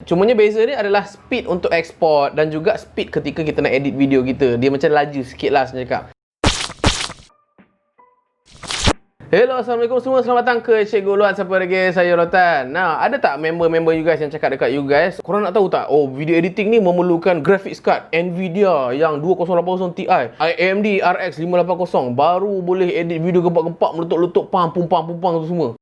Cumanya beza dia adalah speed untuk export dan juga speed ketika kita nak edit video kita. Dia macam laju sikit lah saya cakap. Hello, Assalamualaikum semua. Selamat datang ke Cikgu Luat. Siapa lagi? Saya Rotan. Nah, ada tak member-member you guys yang cakap dekat you guys, korang nak tahu tak? Oh, video editing ni memerlukan graphics card Nvidia yang 2080 Ti, AMD RX 580 baru boleh edit video gempak-gempak, meletup-letup, pumpang tu semua.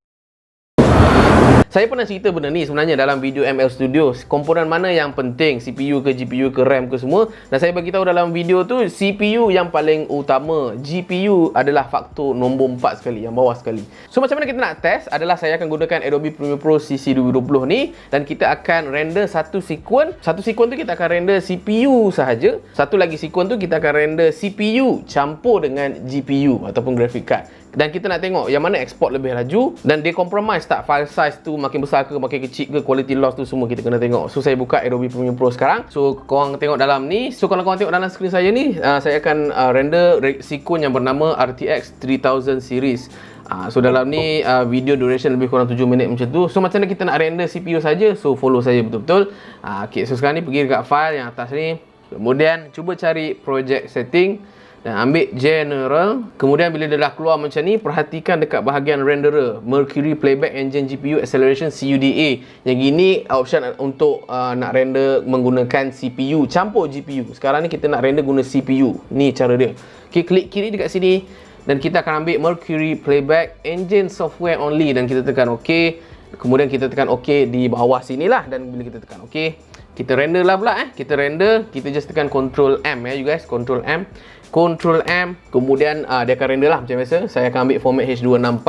Saya pernah cerita benda ni sebenarnya dalam video ML Studio. Komponen mana yang penting, CPU ke GPU ke RAM ke semua. Dan saya bagi tahu dalam video tu, CPU yang paling utama, GPU adalah faktor nombor 4 sekali, yang bawah sekali. So macam mana kita nak test adalah saya akan gunakan Adobe Premiere Pro CC 2020 ni, dan kita akan render satu sekuen. Satu sekuen tu kita akan render CPU sahaja. Satu lagi sekuen tu kita akan render CPU campur dengan GPU ataupun graphic card. Dan kita nak tengok yang mana export lebih laju dan dia compromise tak file size tu makin besar ke makin kecil ke, quality loss tu semua kita kena tengok. So saya buka Adobe Premiere Pro sekarang. So korang tengok dalam ni. So kalau korang tengok dalam skrin saya ni, saya akan render sekuen yang bernama RTX 3000 series. So dalam ni video duration lebih kurang 7 minit macam tu. So macam mana kita nak render CPU saja? So follow saya betul-betul. Okay, so sekarang ni pergi dekat file yang atas ni. Kemudian cuba cari project setting dan ambil general. Kemudian bila dia dah keluar macam ni, perhatikan dekat bahagian renderer, Mercury Playback Engine GPU Acceleration CUDA. Yang gini option untuk nak render menggunakan CPU campur GPU. Sekarang ni kita nak render guna CPU. Ni cara dia. Okay, klik kiri dekat sini dan kita akan ambil Mercury Playback Engine Software Only dan kita tekan OK. Kemudian kita tekan OK di bawah sini lah, dan bila kita tekan OK, kita render lah pula kita render. Kita just tekan Ctrl M you guys, Ctrl M. Ctrl M, kemudian dia akan render lah macam biasa. Saya akan ambil format H264.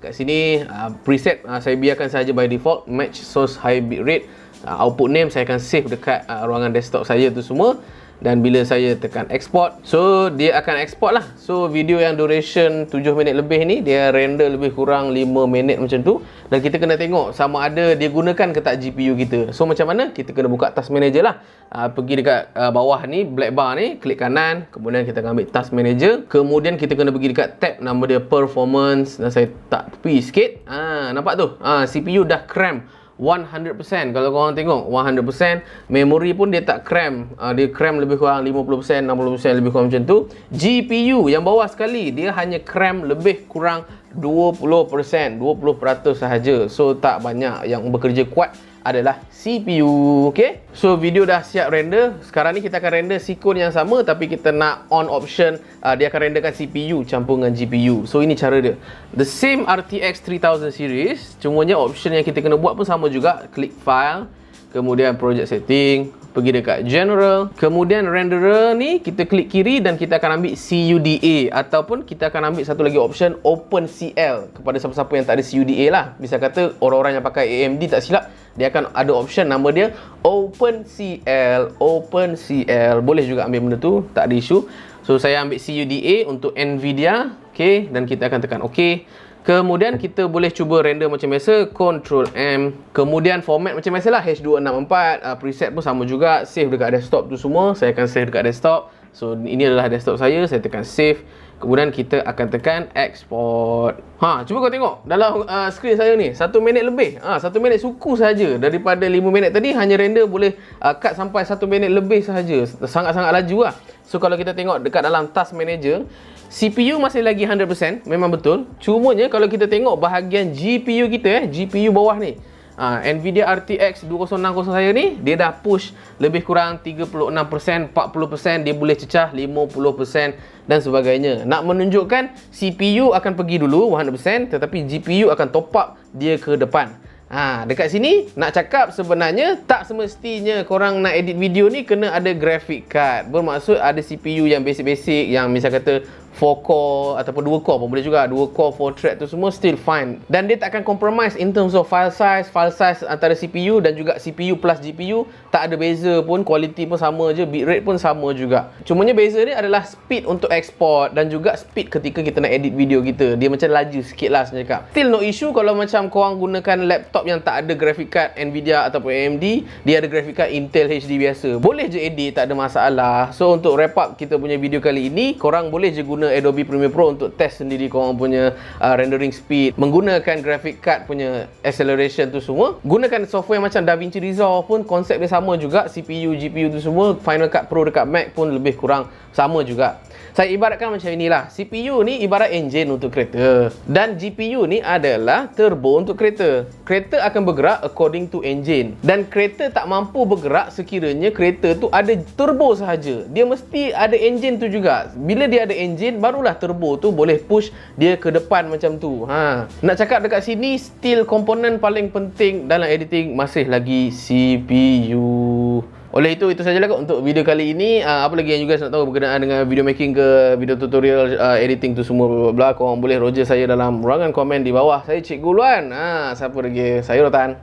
Kat sini preset saya biarkan saja by default, match source high bitrate. Output name saya akan save dekat ruangan desktop saya tu semua. Dan bila saya tekan export, so dia akan export lah. So video yang duration 7 minit lebih ni, dia render lebih kurang 5 minit macam tu. Dan kita kena tengok sama ada dia gunakan ke tak GPU kita. So macam mana? Kita kena buka Task Manager lah. Pergi dekat bawah ni, black bar ni, klik kanan. Kemudian kita akan ambil Task Manager. Kemudian kita kena pergi dekat tab nama dia Performance. Dan saya tak tepi sikit. Nampak tu? CPU dah cram 100%. Kalau korang tengok 100%. Memory pun dia tak cram. Dia cram lebih kurang 50%, 60% lebih kurang macam tu. GPU yang bawah sekali, dia hanya cram lebih kurang 20%, 20% sahaja. So tak banyak. Yang bekerja kuat adalah CPU. Okay, so video dah siap render. Sekarang ni kita akan render sekuen yang sama, tapi kita nak on option dia akan renderkan CPU campur dengan GPU. So ini cara dia. The same RTX 3000 series, cumanya option yang kita kena buat pun sama juga. Klik file, kemudian project setting, pergi dekat general, kemudian renderer ni kita klik kiri dan kita akan ambil CUDA, ataupun kita akan ambil satu lagi option OpenCL kepada siapa-siapa yang tak ada CUDA lah. Bisa kata orang-orang yang pakai AMD tak silap, dia akan ada option nama dia OpenCL. Boleh juga ambil benda tu, tak ada isu. So saya ambil CUDA untuk Nvidia. Okay, dan kita akan tekan OK. Kemudian kita boleh cuba render macam biasa, Ctrl M. Kemudian format macam biasalah, H264. Preset pun sama juga, save dekat desktop tu semua. Saya akan save dekat desktop. So ini adalah desktop saya tekan save. Kemudian kita akan tekan export. Cuba kau tengok dalam skrin saya ni 1 minit lebih. 1 minit suku saja. Daripada 5 minit tadi hanya render boleh cut sampai 1 minit lebih sahaja. Sangat-sangat laju lah. So kalau kita tengok dekat dalam Task Manager, CPU masih lagi 100%, memang betul. Cumanya kalau kita tengok bahagian GPU kita, GPU bawah ni, Nvidia RTX 2060 saya ni, dia dah push lebih kurang 36%, 40%, dia boleh cecah 50% dan sebagainya. Nak menunjukkan CPU akan pergi dulu 100%, tetapi GPU akan top up dia ke depan. Dekat sini nak cakap sebenarnya tak semestinya korang nak edit video ni kena ada graphic card. Bermaksud ada CPU yang basic-basic, yang misal kata 4 core ataupun 2 core pun boleh juga. 2 core 4 thread tu semua still fine. Dan dia tak akan compromise in terms of file size. File size antara CPU dan juga CPU plus GPU tak ada beza pun. Quality pun sama je, bitrate pun sama juga. Cumanya beza dia adalah speed untuk export dan juga speed ketika kita nak edit video kita. Dia macam laju sikit lah saya cakap. Still no issue kalau macam korang gunakan laptop yang tak ada graphic card Nvidia ataupun AMD. Dia ada graphic card Intel HD biasa. Boleh je edit, tak ada masalah. So untuk wrap up kita punya video kali ini, korang boleh je guna guna Adobe Premiere Pro untuk test sendiri korang punya rendering speed, menggunakan graphic card punya acceleration tu semua. Gunakan software macam DaVinci Resolve pun konsep dia sama juga. CPU, GPU tu semua, Final Cut Pro dekat Mac pun lebih kurang sama juga. Saya ibaratkan macam inilah. CPU ni ibarat enjin untuk kereta dan GPU ni adalah turbo untuk kereta. Kereta akan bergerak according to engine, dan kereta tak mampu bergerak sekiranya kereta tu ada turbo sahaja. Dia mesti ada enjin tu juga. Bila dia ada enjin, barulah turbo tu boleh push dia ke depan macam tu. Nak cakap dekat sini, still komponen paling penting dalam editing masih lagi CPU. Oleh itu sajalah kot untuk video kali ini. Apa lagi yang you guys nak tahu berkenaan dengan video making ke video tutorial editing tu semua bla bla, korang boleh roger saya dalam ruangan komen di bawah. Saya Cikgu Luan. Siapa lagi? Saya Rotan.